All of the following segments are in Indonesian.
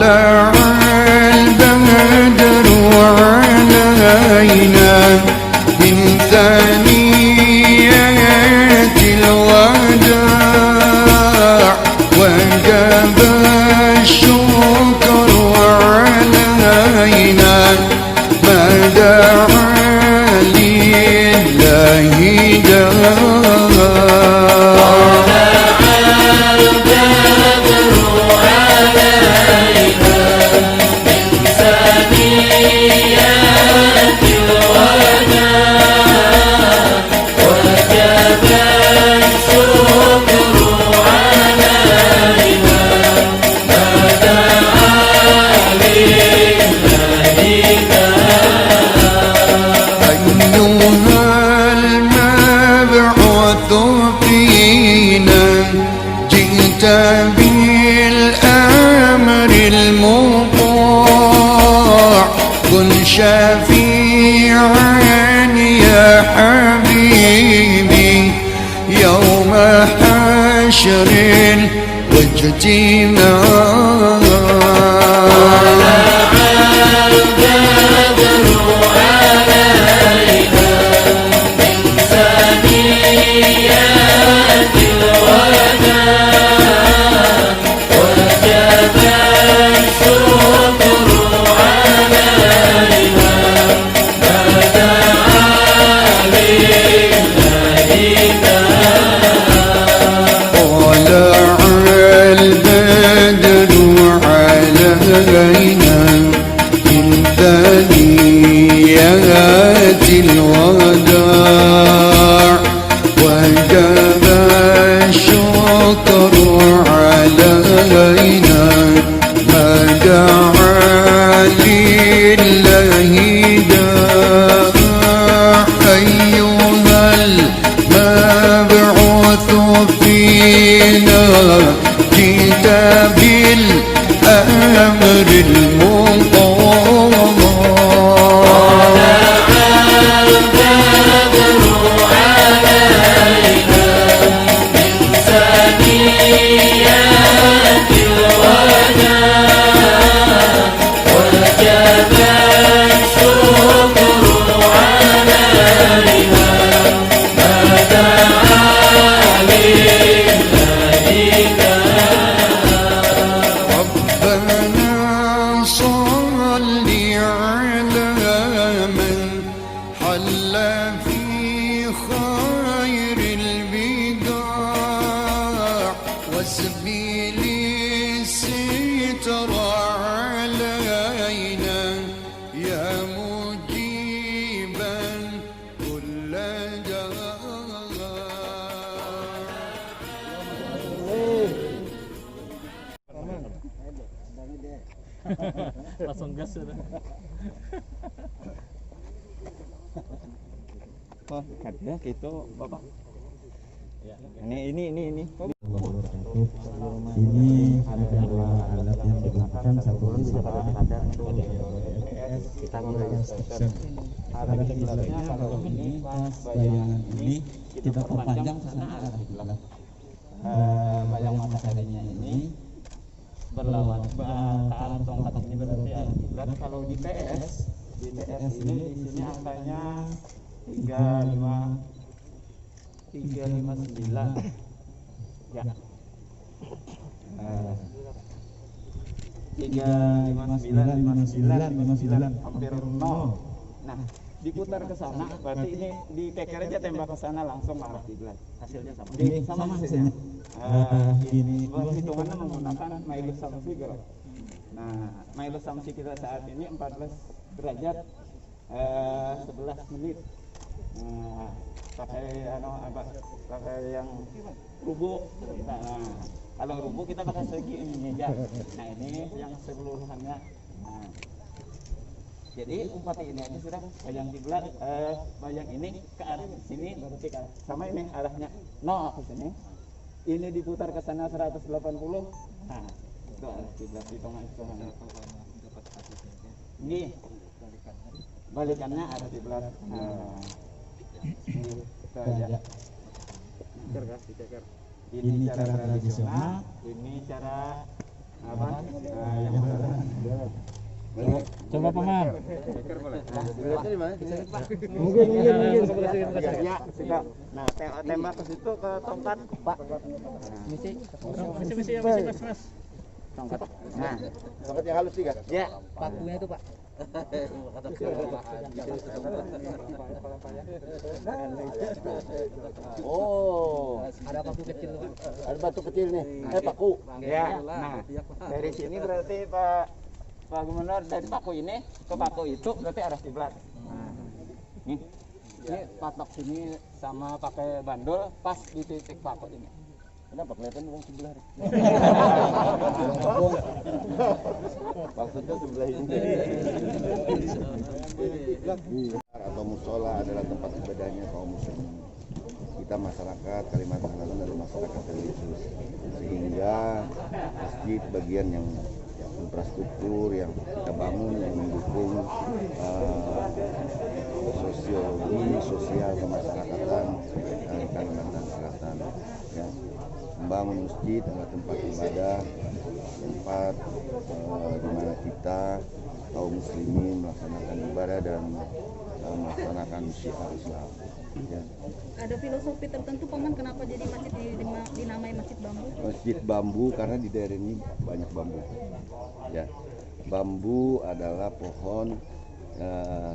طلع البدر علينا من ثنيات الوداع وجب الشكر علينا ما دعا لله بالأمر المطاع كن شفيعا يا حبيبي يوم حشر واجتماع الوداع وجب الشكر علينا ما دعا لله داع أيها المبعوث فينا جئت بالأمر langsung gas ya. Oh, katanya gitu, Bapak. Ya. Ini. Ini adalah alat yang digunakan satu pesawat kita menggunakan station. Pada kiblatnya kalau ini pas bayangan ini kita perpanjang ke sana arah kiblat. Bayang mataharinya ini berlawan ke arah tongkat ini berarti arah kiblat. Kalau di PS ini di sini angkanya 359 ya. 359 hampir 0. Nah, diputar ke sana berarti ini dikeker aja tembak ke sana langsung arah kiblat. Hasilnya sama. Sama hasilnya. Ini hitungannya menggunakan Mailus Samsi Girl. Nah, Mailus Samsi kita saat ini 14 derajat 11 menit. Nah, pakai yang rubuk. Nah, kalau rubuk kita pakai segi ini aja. Nah, ini yang seluruhannya. Nah, jadi umpat ini aja sudah bayang kiblat, bayang ini ke arah sini berarti ke sama ini arahnya ke sini. Ini diputar ke sana 180. Nah, itu arah kiblat hitungan. Ini balikannya arah kiblat. Nah, ini saja. Ini cara tradisional, ini cara apa? Yang mana? Coba paman. Ceker boleh. Mungkin. Ya, sudah. Nah, tembak ke situ ke tongkat, Pak. Misi mas. Tongkat. Nah, Tongkat yang halus tiga. ya. Pakunya itu pak. Oh, Ada paku kecil tuh pak. ada batu kecil nih. Paku. Ya. Nah, dari sini berarti Pak Gubernur, dari paku ini ke paku itu berarti arah kiblat. Nah, nih. Ini patok sini sama pakai bandul pas di titik paku ini. Kenapa kelihatan orang sebelah? Maksudnya sebelah ini. Atau musola adalah tempat ibadahnya kaum muslimin. Kita masyarakat Kalimantan Selatan adalah masyarakat religius, sehingga masjid bagian yang infrastruktur yang kita bangun yang mendukung sosial kemasyarakatan Kalimantan Selatan. Ya. Membangun masjid adalah tempat ibadah, tempat di mana kita kaum muslimin melaksanakan ibadah dan melaksanakan syiar Islam. Ya. Ada filosofi tertentu paman kenapa jadi masjid dinamai Masjid Bambu? Masjid Bambu karena di daerah ini banyak bambu. Ya, bambu adalah pohon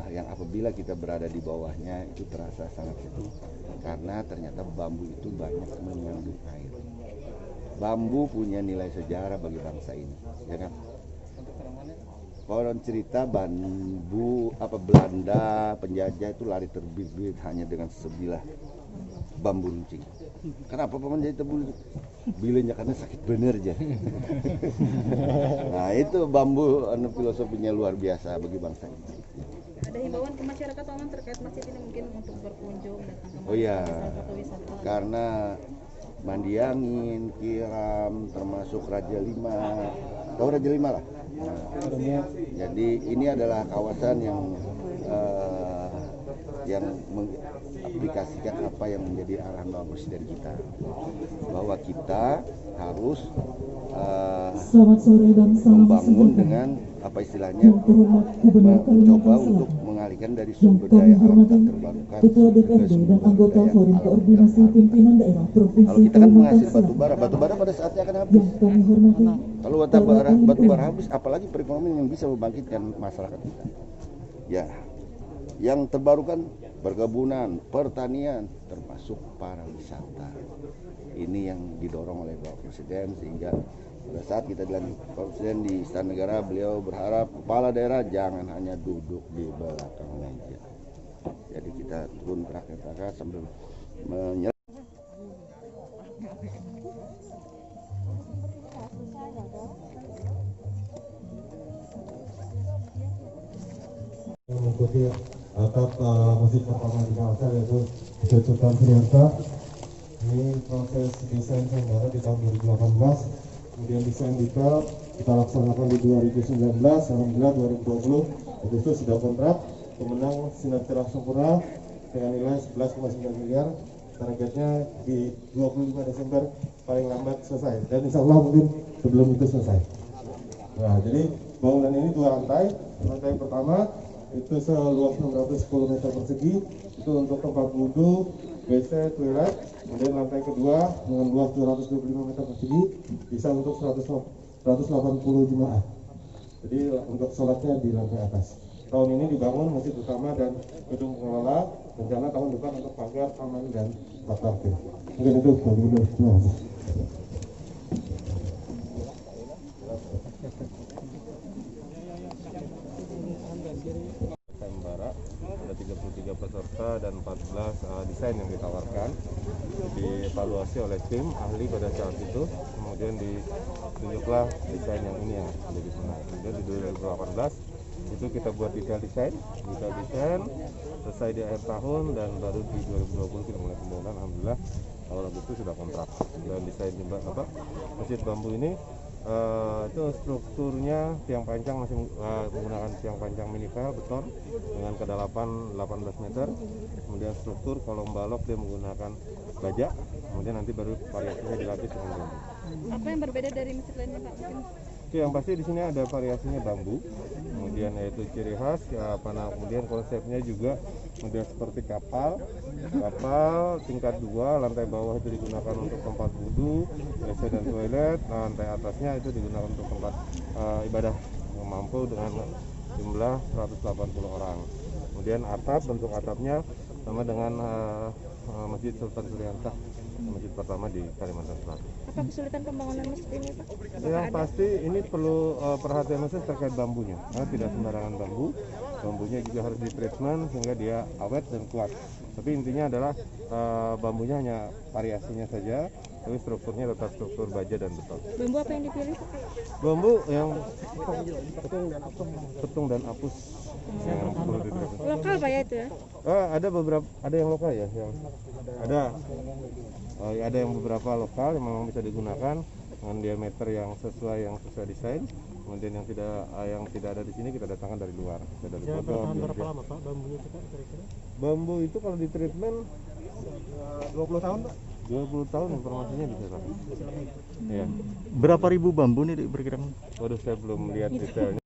yang apabila kita berada di bawahnya itu terasa sangat sejuk karena ternyata bambu itu banyak mengandung air. Bambu punya nilai sejarah bagi bangsa ini, ya kan? Konon cerita bambu Belanda penjajah itu lari terbibit hanya dengan sebilah bambu runcing. Kenapa paman jadi terbulu? Bilanya karena sakit bener aja. Nah itu bambu filosofinya luar biasa bagi bangsa ini. Ada himbauan ke masyarakat paman terkait masjid ini mungkin untuk berkunjung datang ke Oh iya, wisata. karena Mandi Angin, Kiram, termasuk Raja Lima, tahu Raja Lima lah. Nah, jadi ini adalah kawasan yang mengaplikasikan apa yang menjadi arahan Bapak Presiden kita, bahwa kita harus Selamat sore dan salam membangun sejahtera. dengan apa istilahnya Yang terhormat Gubernur mencoba Kalimantan untuk Selatan, mengalihkan dari yang sumber kami daya alam hormati tak terbarukan Ketua ke DPRD dan sumber anggota daya Forum alam Koordinasi yang Pimpinan Daerah kalau Provinsi kita kan Kalimantan menghasil batu Selatan, bara pada saatnya akan habis. yang kami hormati Kalau batu bara habis, apalagi perekonomian yang bisa membangkitkan masyarakat kita. Ya, yang terbarukan perkebunan, pertanian, termasuk pariwisata. Ini yang didorong oleh Bapak Presiden, sehingga pada saat kita dilantik Bapak Presiden di Istana Negara, beliau berharap kepala daerah jangan hanya duduk di belakang meja. Jadi kita turun ke rakyat sambil menyerah. mengikuti atap masjid pertama di kawasan yaitu Masjid Sultan Surianta. Ini proses desain sementara di tahun 2018, kemudian desain detail kita laksanakan di 2019, alhamdulillah 2020 Agustus sudah kontrak. Pemenang Sinar Cerah Sempurna dengan nilai 11,9 miliar, targetnya di 25 Desember paling lambat selesai, dan insya Allah mungkin sebelum itu selesai. Nah, jadi bangunan ini 2 lantai. Lantai pertama itu seluas 610 meter persegi, itu untuk tempat wudhu, WC, toilet. Kemudian lantai kedua dengan luas 225 meter persegi, bisa untuk 180 jemaah. Jadi untuk sholatnya di lantai atas. Tahun ini dibangun masjid utama dan gedung pengelola, rencana tahun depan untuk pagar, taman, dan tempat parkir. Mungkin itu Pak Gubernur. Terima kasih. Sayembara ada 33 peserta dan 14 desain yang ditawarkan, dievaluasi oleh tim ahli pada saat itu, kemudian ditunjuklah desain yang ini yang menjadi pemenang. Kemudian di 2018 itu kita buat detail desain selesai di akhir tahun, dan baru di 2020 kita mulai pembangunan. Alhamdulillah awal Agustus sudah kontrak. Dan desain masjid bambu ini itu strukturnya tiang panjang masih menggunakan tiang panjang minipel beton dengan kedalaman 18 meter. Kemudian struktur kolom balok dia menggunakan baja. Kemudian nanti baru variasinya dilapis dengan bambu. Apa yang berbeda dari masjid lainnya Pak? Mungkin Yang pasti di sini ada variasinya bambu, kemudian yaitu ciri khas, kemudian konsepnya juga udah seperti kapal tingkat 2, lantai bawah itu digunakan untuk tempat wudhu, WC dan toilet, lantai atasnya itu digunakan untuk tempat ibadah yang mampu dengan jumlah 180 orang. Kemudian bentuk atapnya sama dengan Masjid Sultan Suriantah, masjid pertama di Kalimantan Selatan. Apa kesulitan pembangunan masjid ini Pak? Yang pasti ini perlu perhatian khusus terkait bambunya, karena tidak sembarangan bambunya juga harus di treatment sehingga dia awet dan kuat. Tapi intinya adalah bambunya hanya variasinya saja, tapi strukturnya tetap struktur baja dan beton. Bambu apa yang dipilih Pak? Bambu yang petung dan apus yang perlu di treatment. Lokal Pak ya itu ya? Ada beberapa, ada yang lokal ya, yang ada yang beberapa lokal yang memang bisa digunakan dengan diameter yang sesuai desain. Kemudian yang tidak ada di sini kita datangkan dari luar. Dari berapa lama Pak bambunya kira-kira? Bambu itu kalau di treatment 20 tahun Pak. 20 tahun informasinya bisa Pak. Ya. Berapa ribu bambu nih diperkirakan? Waduh, saya belum lihat detailnya.